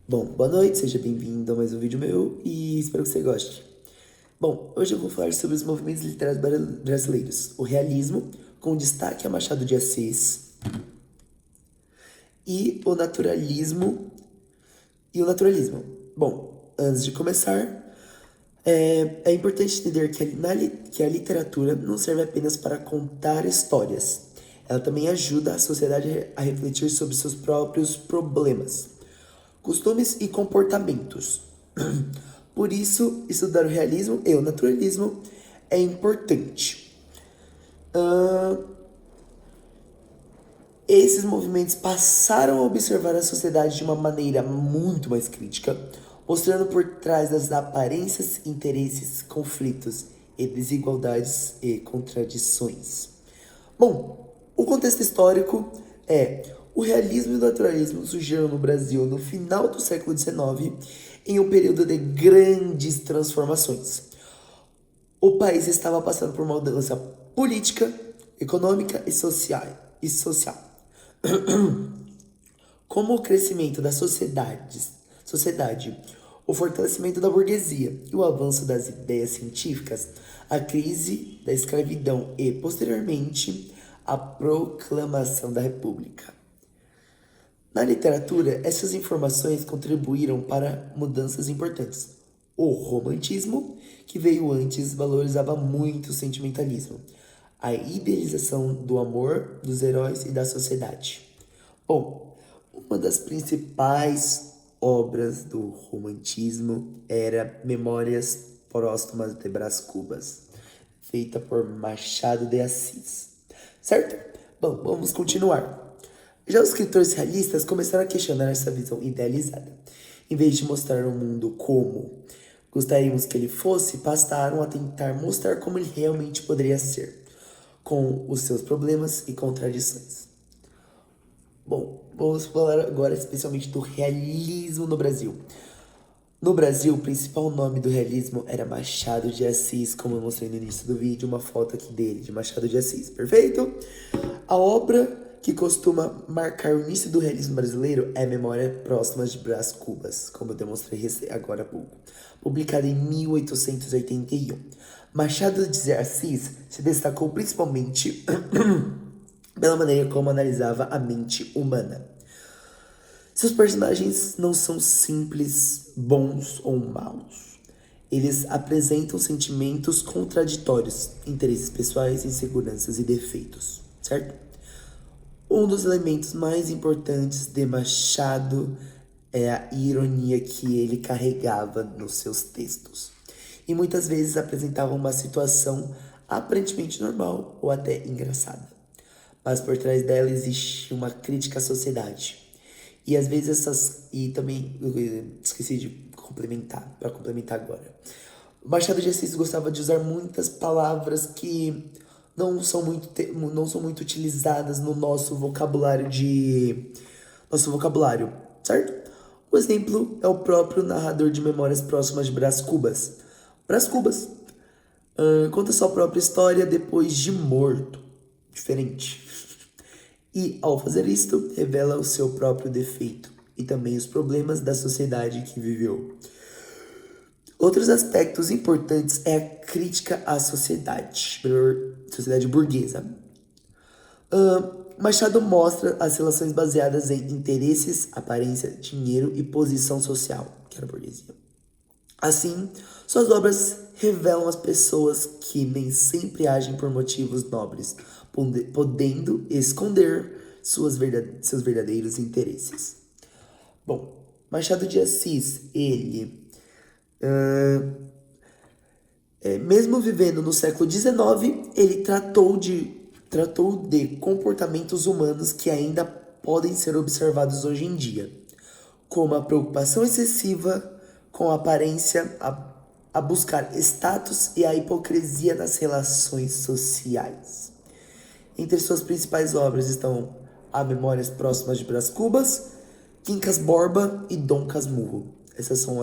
Bom, boa noite, seja bem-vindo a mais um vídeo meu e espero que você goste. Bom, hoje eu vou falar sobre os movimentos literários brasileiros, o realismo, com destaque a Machado de Assis, e o naturalismo Bom, antes de começar, é importante entender que a literatura não serve apenas para contar histórias. Ela também ajuda a sociedade a refletir sobre seus próprios problemas, costumes e comportamentos. Por isso, estudar o realismo e o naturalismo é importante. Esses movimentos passaram a observar a sociedade de uma maneira muito mais crítica, mostrando por trás das aparências, interesses, conflitos e desigualdades e contradições. Bom, o contexto histórico é: o realismo e o naturalismo surgiram no Brasil no final do século XIX, em um período de grandes transformações. O país estava passando por uma mudança política, econômica e social. Como o crescimento da sociedade, o fortalecimento da burguesia e o avanço das ideias científicas, a crise da escravidão e, posteriormente, a proclamação da República. Na literatura, essas informações contribuíram para mudanças importantes. O romantismo, que veio antes, valorizava muito o sentimentalismo, a idealização do amor, dos heróis e da sociedade. Bom, uma das principais obras do romantismo era Memórias Póstumas de Brás Cubas, feita por Machado de Assis. Certo? Bom, vamos continuar. Já os escritores realistas começaram a questionar essa visão idealizada. Em vez de mostrar o mundo como gostaríamos que ele fosse, passaram a tentar mostrar como ele realmente poderia ser, com os seus problemas e contradições. Bom, vamos falar agora especialmente do realismo no Brasil. No Brasil, o principal nome do realismo era Machado de Assis, como eu mostrei no início do vídeo, uma foto aqui dele, de Machado de Assis, perfeito? A obra que costuma marcar o início do realismo brasileiro é Memórias Póstumas de Brás Cubas, como eu demonstrei agora há pouco, publicada em 1881. Machado de Assis se destacou principalmente pela maneira como analisava a mente humana. Seus personagens não são simples bons ou maus. Eles apresentam sentimentos contraditórios, interesses pessoais, inseguranças e defeitos, certo? Um dos elementos mais importantes de Machado é a ironia que ele carregava nos seus textos. E muitas vezes apresentava uma situação aparentemente normal ou até engraçada. Mas por trás dela existe uma crítica à sociedade. E às vezes E também eu esqueci de complementar, para complementar agora. O Machado de Assis gostava de usar muitas palavras que não são muito utilizadas no nosso vocabulário, certo? O exemplo é o próprio narrador de Memórias Próximas de Brás Cubas. Brás Cubas conta sua própria história depois de morto. Diferente. E, ao fazer isto, revela o seu próprio defeito e também os problemas da sociedade que viveu. Outros aspectos importantes é a crítica à sociedade burguesa. Machado mostra as relações baseadas em interesses, aparência, dinheiro e posição social, que era a burguesia. Assim, suas obras revelam as pessoas que nem sempre agem por motivos nobres, podendo esconder seus verdadeiros interesses. Bom, Machado de Assis, ele, mesmo vivendo no século XIX, ele tratou de comportamentos humanos que ainda podem ser observados hoje em dia, como a preocupação excessiva com a aparência, a buscar status e a hipocrisia nas relações sociais. Entre suas principais obras estão A Memórias Próximas de Brás Cubas, Quincas Borba e Dom Casmurro. Essas são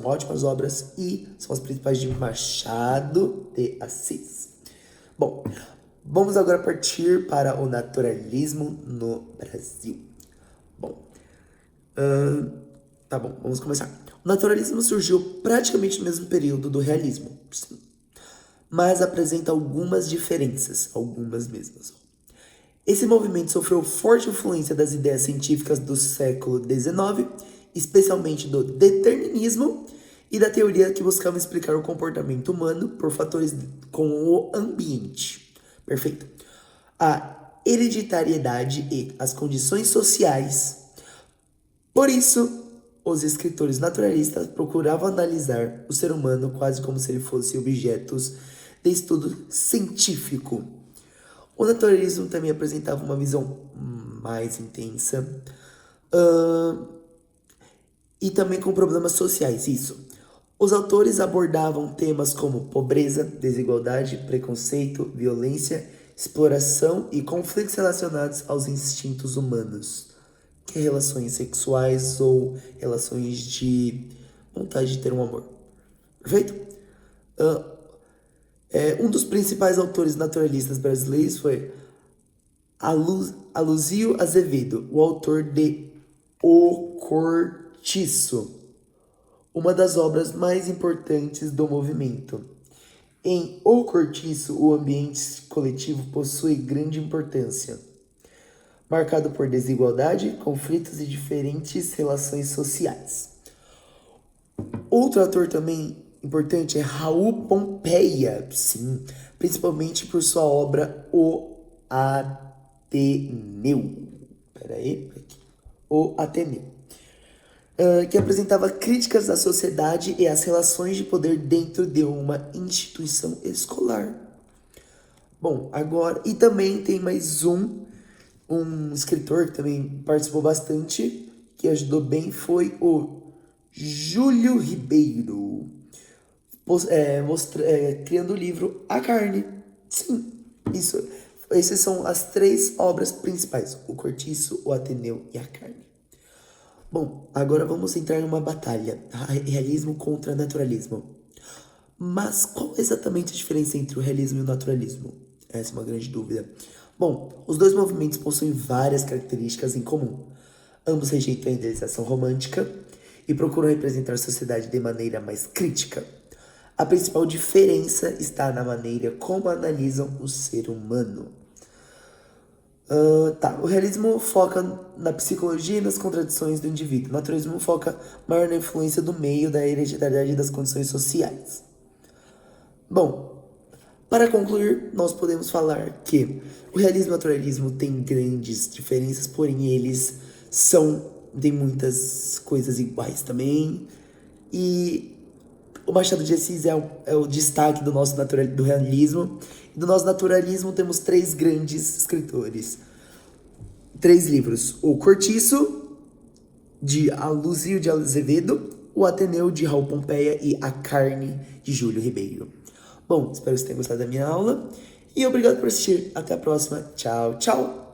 ótimas obras e são as principais de Machado de Assis. Bom, vamos agora partir para o naturalismo no Brasil. Bom, Tá bom, vamos começar. O naturalismo surgiu praticamente no mesmo período do realismo, sim, mas apresenta algumas diferenças, algumas mesmas. Esse movimento sofreu forte influência das ideias científicas do século XIX, especialmente do determinismo e da teoria que buscava explicar o comportamento humano por fatores com o ambiente. Perfeito? A hereditariedade e as condições sociais. Por isso, os escritores naturalistas procuravam analisar o ser humano quase como se ele fosse objetos de estudo científico. O naturalismo também apresentava uma visão mais intensa e também com problemas sociais, isso. Os autores abordavam temas como pobreza, desigualdade, preconceito, violência, exploração e conflitos relacionados aos instintos humanos, que é relações sexuais ou relações de vontade de ter um amor. Perfeito? Um dos principais autores naturalistas brasileiros foi Aluzio Azevedo, o autor de O Cortiço, uma das obras mais importantes do movimento. Em O Cortiço, o ambiente coletivo possui grande importância, marcado por desigualdade, conflitos e diferentes relações sociais. Outro autor também importante é Raul Pompeia, sim, principalmente por sua obra O Ateneu. O Ateneu. Que apresentava críticas à sociedade e às relações de poder dentro de uma instituição escolar. Bom, agora... E também tem mais um escritor que também participou bastante, que ajudou bem, foi o Júlio Ribeiro, criando o livro A Carne. Sim, isso. Essas são as 3 obras principais: O Cortiço, O Ateneu e A Carne. Bom, agora vamos entrar numa batalha, realismo contra naturalismo. Mas qual é exatamente a diferença entre o realismo e o naturalismo? Essa é uma grande dúvida. Bom, os dois movimentos possuem várias características em comum. Ambos rejeitam a idealização romântica e procuram representar a sociedade de maneira mais crítica. A principal diferença está na maneira como analisam o ser humano. O realismo foca na psicologia e nas contradições do indivíduo. O naturalismo foca maior na influência do meio, da hereditariedade e das condições sociais. Bom, para concluir, nós podemos falar que o realismo e o naturalismo têm grandes diferenças, porém eles têm muitas coisas iguais também. E o Machado de Assis é o destaque do nosso do realismo. E do nosso naturalismo temos 3 grandes escritores. 3 livros: O Cortiço, de Aluzio de Azevedo, O Ateneu, de Raul Pompeia e A Carne, de Júlio Ribeiro. Bom, espero que vocês tenham gostado da minha aula. E obrigado por assistir. Até a próxima. Tchau, tchau!